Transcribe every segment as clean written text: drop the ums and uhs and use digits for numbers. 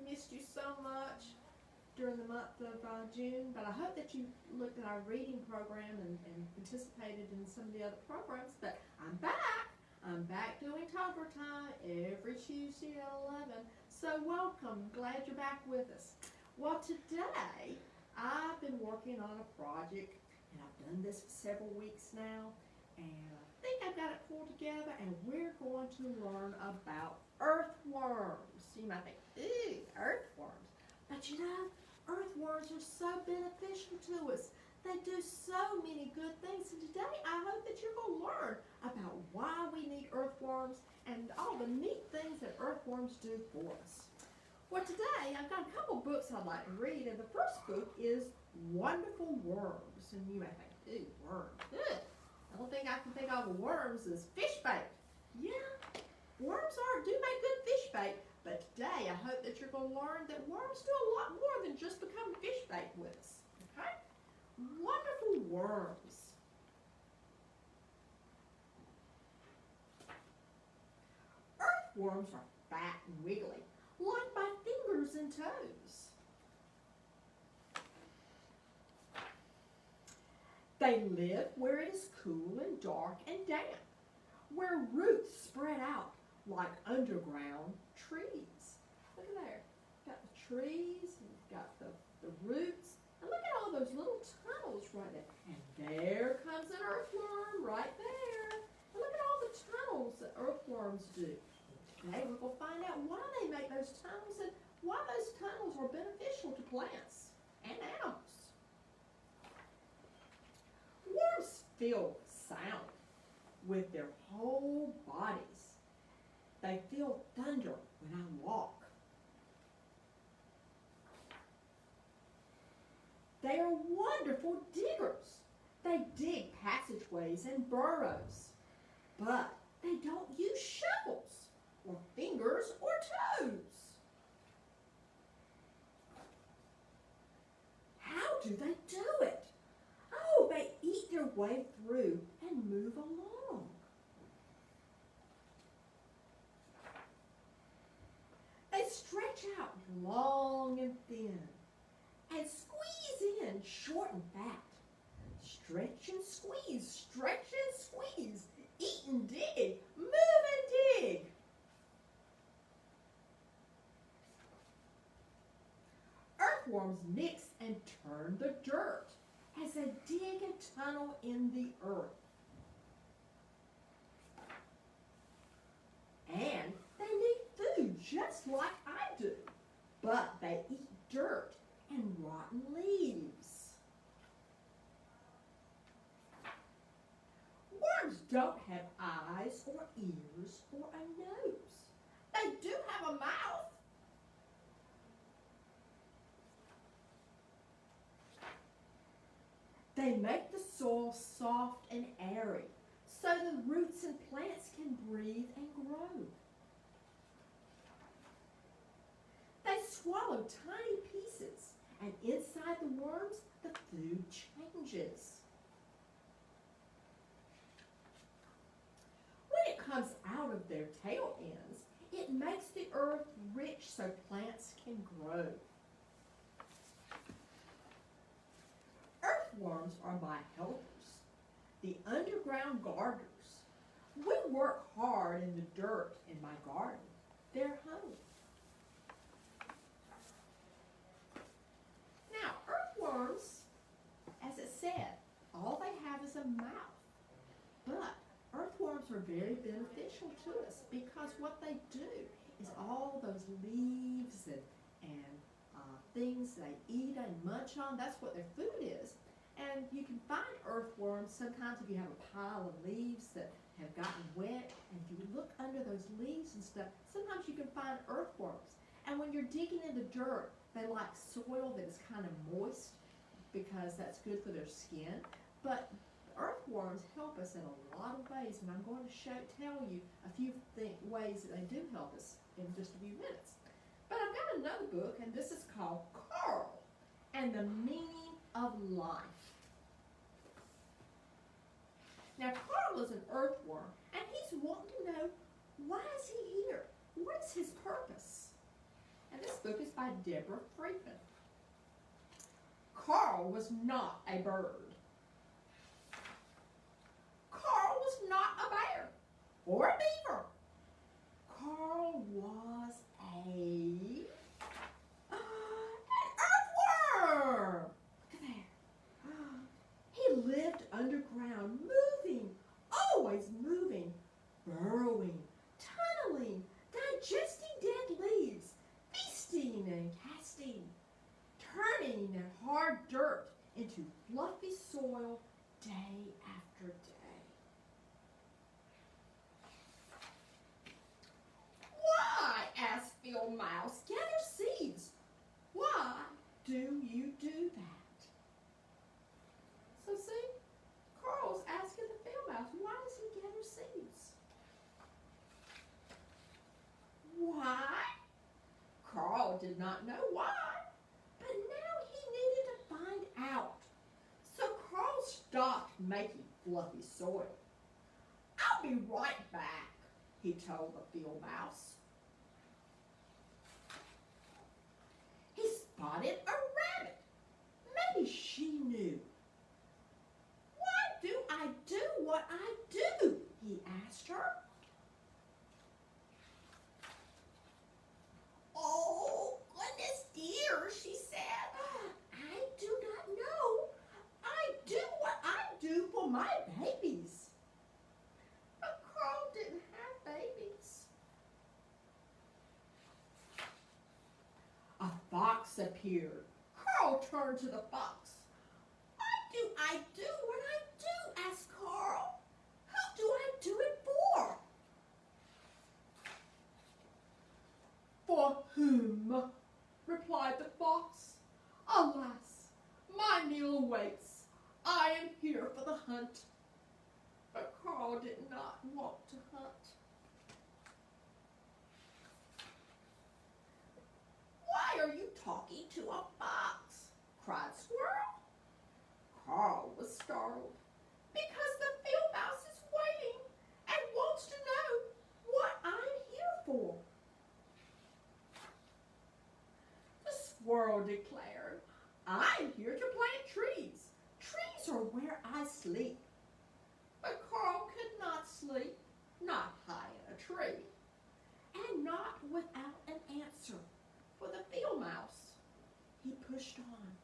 missed you so much during the month of June, but I hope that you looked at our reading program and participated in some of the other programs. But I'm back. I'm back doing Toddler Time every Tuesday at 11. So welcome. Glad you're back with us. Well, today I've been working on a project, and I've done this for several weeks now, and I think I've got it pulled together, and we're going to learn about earthworms. You might think, ew, earthworms. But you know, earthworms are so beneficial to us. They do so many good things. And today I hope that you're going to learn about why we need earthworms and all the neat things that earthworms do for us. Well, today I've got a couple books I'd like to read, and the first book is Wonderful Worms. And you may think, ew, worms. Ugh. The only thing I can think of worms is fish bait. Yeah, worms do make good fish bait. But today, I hope that you're going to learn that worms do a lot more than just become fish bait with us. Okay? Wonderful worms. Earthworms are fat and wiggly, like my fingers and toes. They live where it is cool and dark and damp, where roots spread out like underground trees. Look at there. Got the trees, and you've got the roots, and look at all those little tunnels right there. And there comes an earthworm right there. And look at all the tunnels that earthworms do. Today we're going to find out why they make those tunnels and why those tunnels are beneficial to plants and animals. Worms feel sound with their whole bodies. They feel thunder when I walk. They are wonderful diggers. They dig passageways and burrows, but they don't use shovels or fingers or toes. How do they do it? Oh, they eat their way through and move along. They stretch out long and thin and squeeze in short and fat. Stretch and squeeze, eat and dig, move and dig. Earthworms mix and turn the dirt as they dig a tunnel in the earth. And they need food just like I do, but they eat dirt and rotten leaves. Worms don't have eyes or ears or a nose. They do have a mouth. They make the soil soft and airy so the roots and plants can breathe and grow. They swallow tiny pieces, and inside the worms, the food changes. When it comes out of their tail ends, it makes the earth rich so plants can grow. Earthworms are my helpers, the underground gardeners. We work hard in the dirt in my garden. They're home. Now, earthworms, as it said, all they have is a mouth. But earthworms are very beneficial to us because what they do is all those leaves and things they eat and munch on, that's what their food is. And you can find earthworms sometimes if you have a pile of leaves that have gotten wet, and if you look under those leaves and stuff, sometimes you can find earthworms. And when you're digging into dirt, they like soil that is kind of moist because that's good for their skin. But earthworms help us in a lot of ways, and I'm going to tell you a few ways that they do help us in just a few minutes. But I've got another book, and this is called Carl and the Meaning of Life. Now, Carl is an earthworm, and he's wanting to know, why is he here? What is his purpose? And this book is by Deborah Friedman. Carl was not a bird. Carl was not a bear or a beaver. Carl was an earthworm. Look at there. He lived underground, moving, always moving, burrowing, tunneling, digesting dead leaves, feasting and casting, turning that hard dirt into fluffy soil day after day. Why, asked Phil Mouse, gather seeds? Why do you do that? So see, Carl's asking the Phil Mouse, why does he gather seeds? Why? Carl did not know why, but now he needed to find out. So Carl stopped making fluffy soil. I'll be right back, he told the field mouse. He spotted a rabbit. Maybe she knew. Why do I do what I do? He asked her. Oh, goodness dear, she said. I do not know. I do what I do for my babies. But Carl didn't have babies. A fox appeared. Carl turned to the fox. Why do I do what I do? Asked Carl. Who do I do it for? For whom? Replied the fox. Alas, my meal awaits. I am here for the hunt. But Carl did not want to hunt. Why are you talking to a fox? Cried Squirrel. Carl was startled because the field mouse is waiting and wants to know what I'm here for. The squirrel declared, I'm here to plant trees. Trees are where I sleep. But Carl could not sleep, not high in a tree, and not without an answer for the field mouse. He pushed on.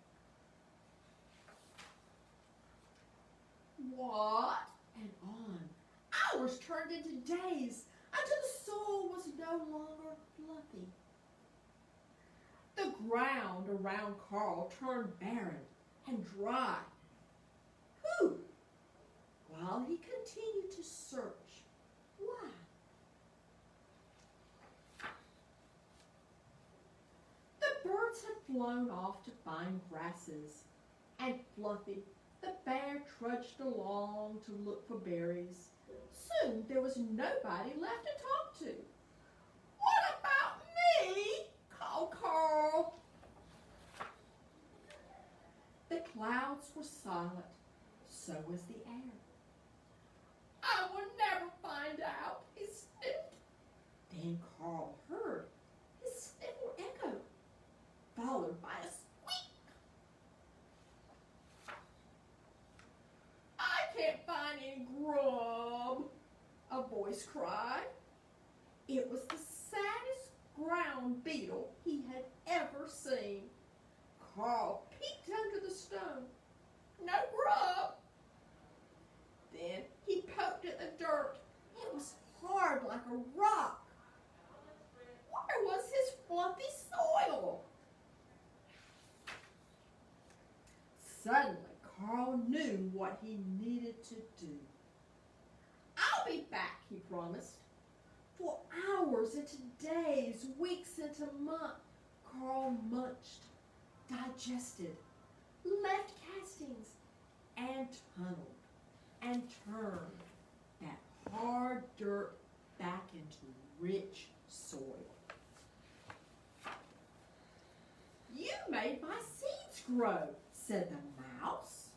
What? And on. Hours turned into days until the soil was no longer fluffy. The ground around Carl turned barren and dry. Who? While he continued to search. Why? The birds had flown off to find grasses, and Fluffy, the bear, trudged along to look for berries. Soon there was nobody left to talk to. What about me? Called Carl. The clouds were silent, so was the air. I will never find out, he sniffed. Then Carl heard his sniffle echo, followed by a squeak. I can't find any grub, a voice cried. It was the saddest ground beetle he had ever seen. Carl peeked under the stone. No grub. Then he poked at the dirt. It was hard like a rock. Where was his fluffy soil? Suddenly, Carl knew what he needed to do. I'll be back, he promised. For hours into days, weeks into months, Carl munched, digested, left castings, and tunneled, and turned that hard dirt back into rich soil. You made my seeds grow, said the mouse.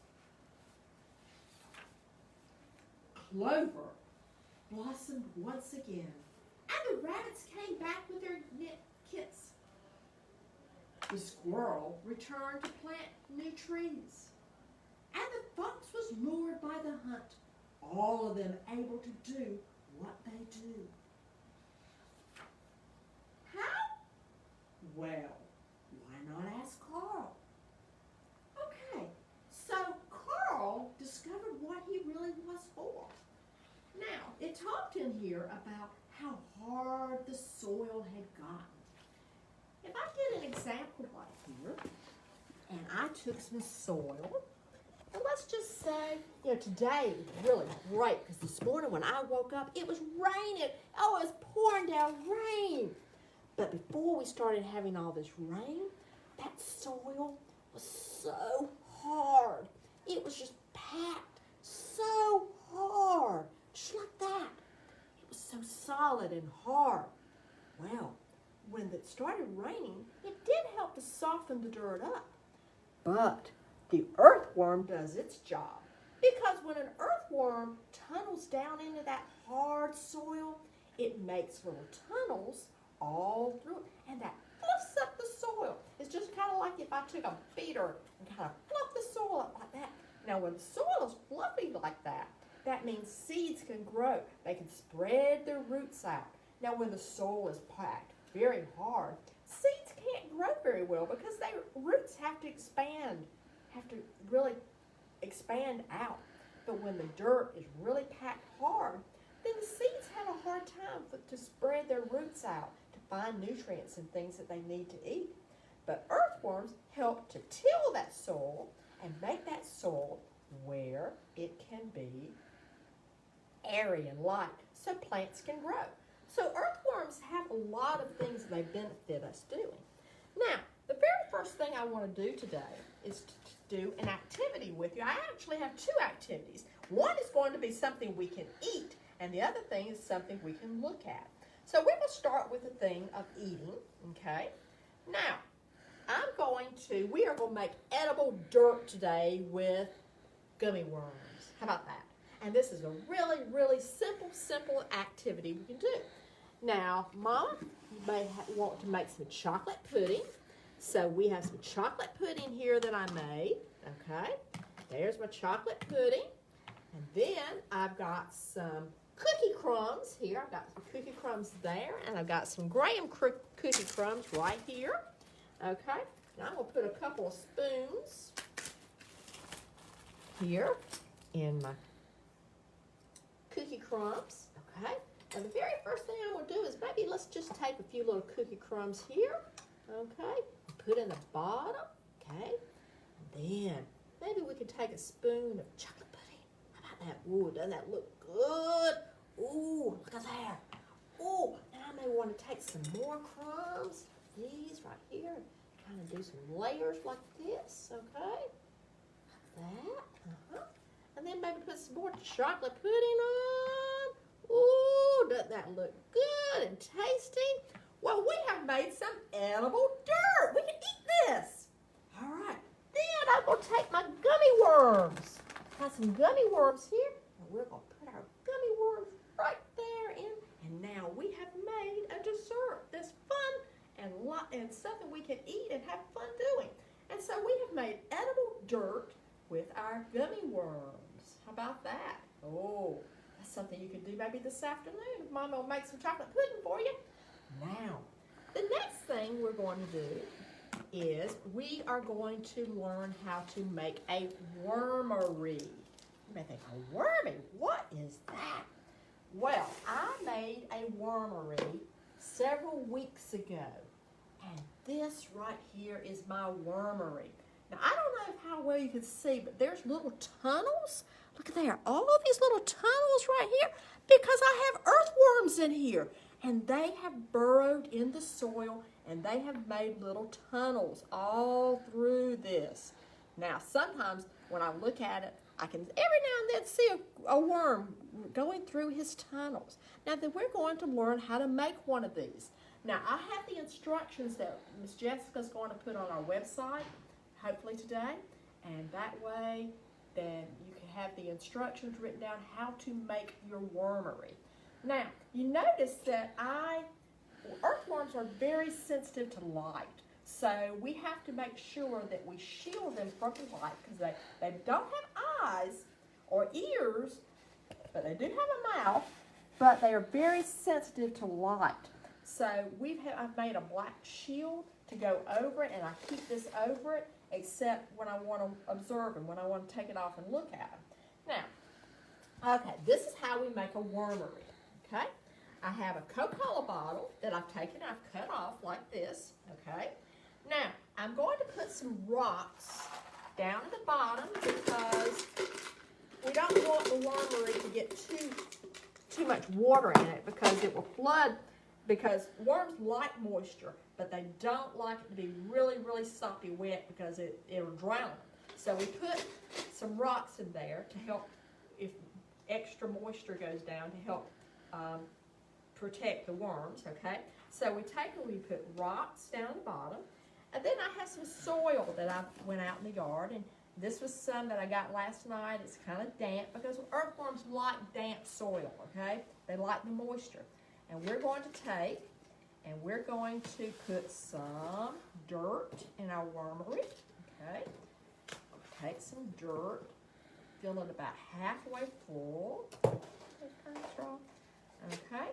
Clover blossomed once again, and the rabbits came back with their knit kits. the squirrel returned to plant new trees. And the fox was lured by the hunt, all of them able to do what they do. How? Well, why not ask Carl? Okay, so Carl discovered what he really was for. Now, it talked in here about how hard the soil had gotten. If I did an example right here, and I took some soil, and let's just say, today is really great because this morning when I woke up, it was raining. Oh, it was pouring down rain. But before we started having all this rain, that soil was so hard. It was just packed so hard, just like that. It was so solid and hard. Well, when it started raining, it did help to soften the dirt up. But the earthworm does its job. Because when an earthworm tunnels down into that hard soil, it makes little tunnels all through it. And that fluffs up the soil. It's just kind of like if I took a beater and kind of fluff the soil up like that. Now when the soil is fluffy like that, that means seeds can grow. They can spread their roots out. Now when the soil is packed very hard, seeds can't grow very well because their roots have to expand, have to really expand out. But when the dirt is really packed hard, then the seeds have a hard time to spread their roots out, to find nutrients and things that they need to eat. But earthworms help to till that soil and make that soil where it can be airy and light so plants can grow. So earthworms have a lot of things that they benefit us doing. Now, the very first thing I want to do today is to do an activity with you. I actually have two activities. One is going to be something we can eat, and the other thing is something we can look at. So we're going to start with the thing of eating, okay? Now, we are going to make edible dirt today with gummy worms. How about that? And this is a really, really simple activity we can do. Now, Mama, you may want to make some chocolate pudding. So we have some chocolate pudding here that I made, okay? There's my chocolate pudding. And then I've got some cookie crumbs here. I've got some cookie crumbs there, and I've got some graham cookie crumbs right here, okay? Now I'm going to put a couple of spoons here in my cookie crumbs, okay? Now the very first thing I'm going to do is maybe let's just take a few little cookie crumbs here, okay? Put in the bottom, okay? And then maybe we could take a spoon of chocolate pudding. How about that? Ooh, doesn't that look good? Ooh, look at that. Ooh, and I may want to take some more crumbs, these right here, kind of do some layers like this, okay? Like that, And then maybe put some more chocolate pudding on. Ooh, doesn't that look good and tasty? Well, we have made some edible dirt. We can eat this. All right. Then I'm going to take my gummy worms. Got some gummy worms here. And we're going to put our gummy worms right there in. And now we have made a dessert that's fun and something we can eat and have fun doing. And so we have made edible dirt with our gummy worms. How about that? Oh, that's something you can do maybe this afternoon if Mama will make some chocolate pudding for you. Now, the next thing we're going to do is we are going to learn how to make a wormery. You may think, a wormy? What is that? Well, I made a wormery several weeks ago. And this right here is my wormery. Now, I don't know how well you can see, but there's little tunnels. Look at there, all of these little tunnels right here, because I have earthworms in here. And they have burrowed in the soil, and they have made little tunnels all through this. Now, sometimes when I look at it, I can every now and then see a worm going through his tunnels. Now, then we're going to learn how to make one of these. Now, I have the instructions that Miss Jessica's going to put on our website, hopefully today, and that way then you can have the instructions written down how to make your wormery. Now, you notice that earthworms are very sensitive to light. So we have to make sure that we shield them from the light because they don't have eyes or ears, but they do have a mouth, but they are very sensitive to light. So I've made a black shield to go over it, and I keep this over it except when I want to observe them, when I want to take it off and look at them. Now, okay, this is how we make a wormery, okay? I have a Coca-Cola bottle that I've taken, I've cut off like this, okay? Now, I'm going to put some rocks down at the bottom because we don't want the wormery to get too much water in it because it will flood, because worms like moisture, but they don't like it to be really, really soppy wet because it'll drown them. So we put some rocks in there to help if extra moisture goes down to help protect the worms, okay? So we put rocks down the bottom, and then I have some soil that I went out in the yard, and this was some that I got last night. It's kind of damp because earthworms like damp soil, okay? They like the moisture. And we're going to take and we're going to put some dirt in our wormery, okay? Take some dirt, fill it about halfway full. Okay,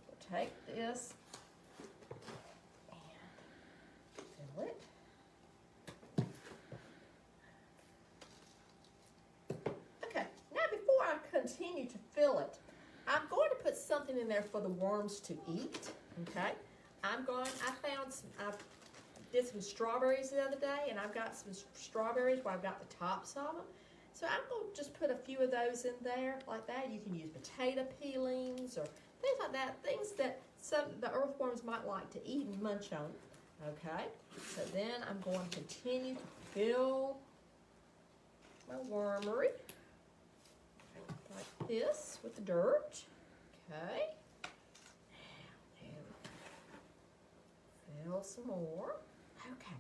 we'll take this and fill it. Okay, now before I continue to fill it, I'm going to put something in there for the worms to eat, okay? I did some strawberries the other day, and I've got some strawberries where I've got the tops of them. So I'm going to just put a few of those in there like that. You can use potato peelings or things like that, things that the earthworms might like to eat and munch on, okay? So then I'm going to continue to fill my wormery like this with the dirt, okay? Fill some more. Okay.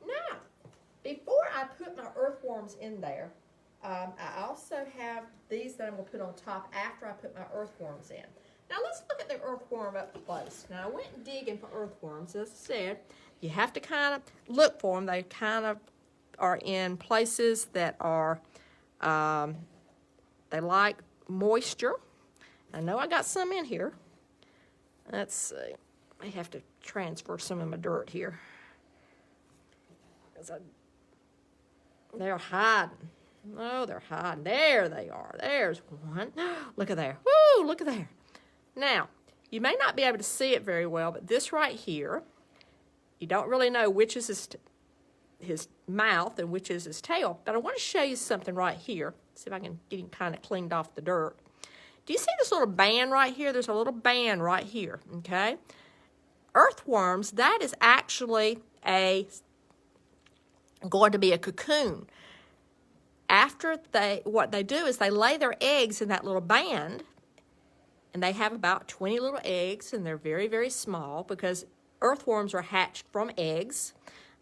Now, before I put my earthworms in there, I also have these that I'm going to put on top after I put my earthworms in. Now, let's look at the earthworm up close. Now, I went digging for earthworms. As I said, you have to kind of look for them. They kind of are in places that are, they like moisture. I know I got some in here. Let's see. I have to transfer some of my dirt here. They're hiding. Oh, they're hiding. There they are. There's one. Look at there. Woo, look at there. Now, you may not be able to see it very well, but this right here, you don't really know which is his mouth and which is his tail. But I want to show you something right here. See if I can get him kind of cleaned off the dirt. Do you see this little band right here? There's a little band right here, okay? Earthworms, that is actually going to be a cocoon. What they do is they lay their eggs in that little band, and they have about 20 little eggs, and they're very, very small because earthworms are hatched from eggs,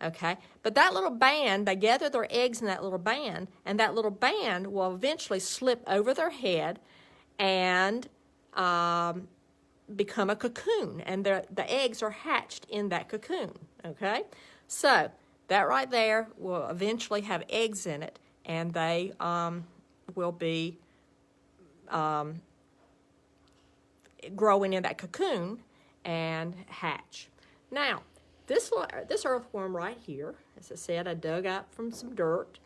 okay? But that little band, they gather their eggs in that little band, and that little band will eventually slip over their head and become a cocoon, and the eggs are hatched in that cocoon, okay? So that right there will eventually have eggs in it, and they will be growing in that cocoon and hatch. Now, this earthworm right here, as I said, I dug out from some dirt,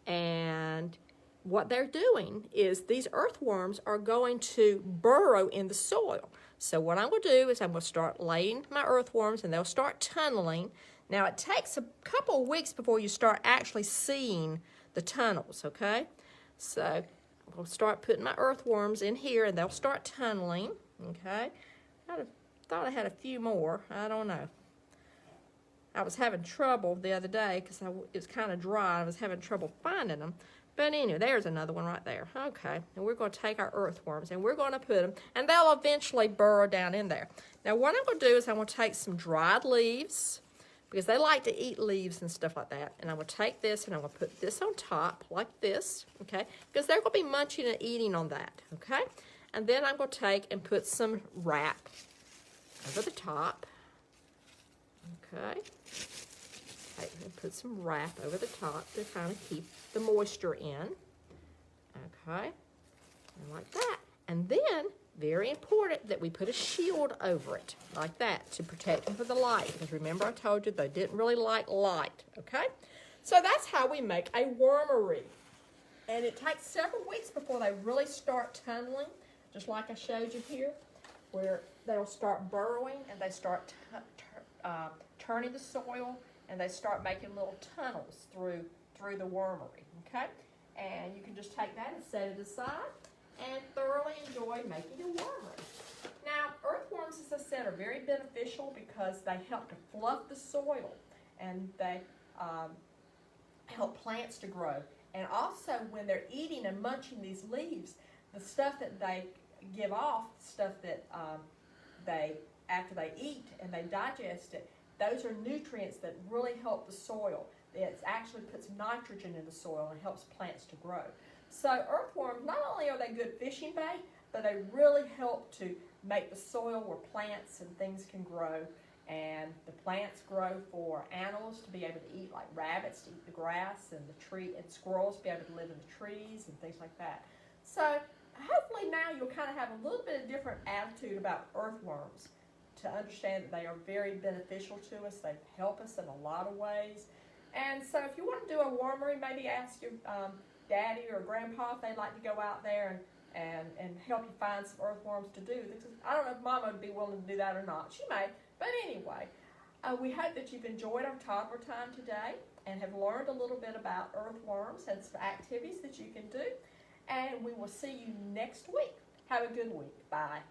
and what they're doing is these earthworms are going to burrow in the soil. So what I'm going to do is I'm going to start laying my earthworms, and they'll start tunneling. Now, it takes a couple of weeks before you start actually seeing the tunnels, okay? So I'm going to start putting my earthworms in here, and they'll start tunneling, okay? I thought I had a few more. I don't know. I was having trouble the other day because it was kind of dry. I was having trouble finding them. But anyway, there's another one right there. Okay, and we're going to take our earthworms, and we're going to put them, and they'll eventually burrow down in there. Now, what I'm going to do is I'm going to take some dried leaves, because they like to eat leaves and stuff like that. And I'm going to take this, and I'm going to put this on top like this, okay, because they're going to be munching and eating on that, okay? And then I'm going to take and put some wrap over the top, okay? take and put some wrap over the top to kind of keep the moisture in. Okay, and like that. And then, very important that we put a shield over it, like that, to protect them from the light. Because remember I told you they didn't really like light, okay? So that's how we make a wormery. And it takes several weeks before they really start tunneling, just like I showed you here, where they'll start burrowing and they start turning the soil and they start making little tunnels through the wormery, okay? And you can just take that and set it aside and thoroughly enjoy making a wormery. Now, earthworms, as I said, are very beneficial because they help to fluff the soil and they help plants to grow. And also, when they're eating and munching these leaves, the stuff that they give off, stuff that after they eat and they digest it, those are nutrients that really help the soil. It actually puts nitrogen in the soil and helps plants to grow. So earthworms, not only are they good fishing bait, but they really help to make the soil where plants and things can grow. And the plants grow for animals to be able to eat, like rabbits to eat the grass, and the tree and squirrels to be able to live in the trees and things like that. So hopefully now you'll kind of have a little bit of different attitude about earthworms, to understand that they are very beneficial to us. They help us in a lot of ways. And so if you want to do a wormery, maybe ask your daddy or grandpa if they'd like to go out there and help you find some earthworms to do. I don't know if Mama would be willing to do that or not. She may. But anyway, we hope that you've enjoyed our toddler time today and have learned a little bit about earthworms and some activities that you can do. And we will see you next week. Have a good week. Bye.